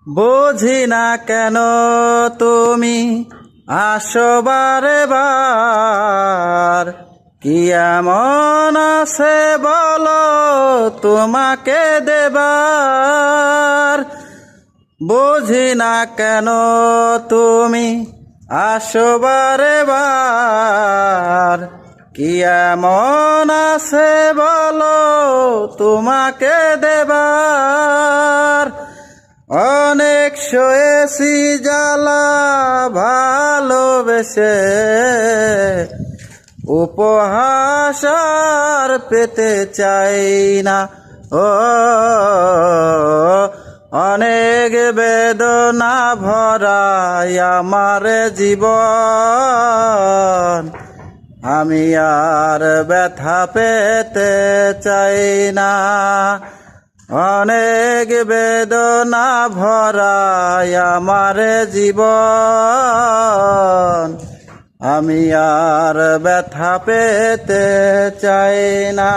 বুঝি না কেন তুমি আসো বারে বার, কি এমন আছে বলো তোমাকে দেবার। বুঝি না কেন তুমি আসো বারে বার, কি এমন আছে বলো তোমাকে দেবার। অনেক সয়েছি জ্বালা ভালোবেসে, উপহাস আর পেতে চাই না। ও অনেক বেদনা ভরাই আমার জীবন, আমি আর ব্যথা পেতে চাই না। অনেক বেদনা ভরাই আমার জীবন, আমি আর ব্যথা পেতে চাই না।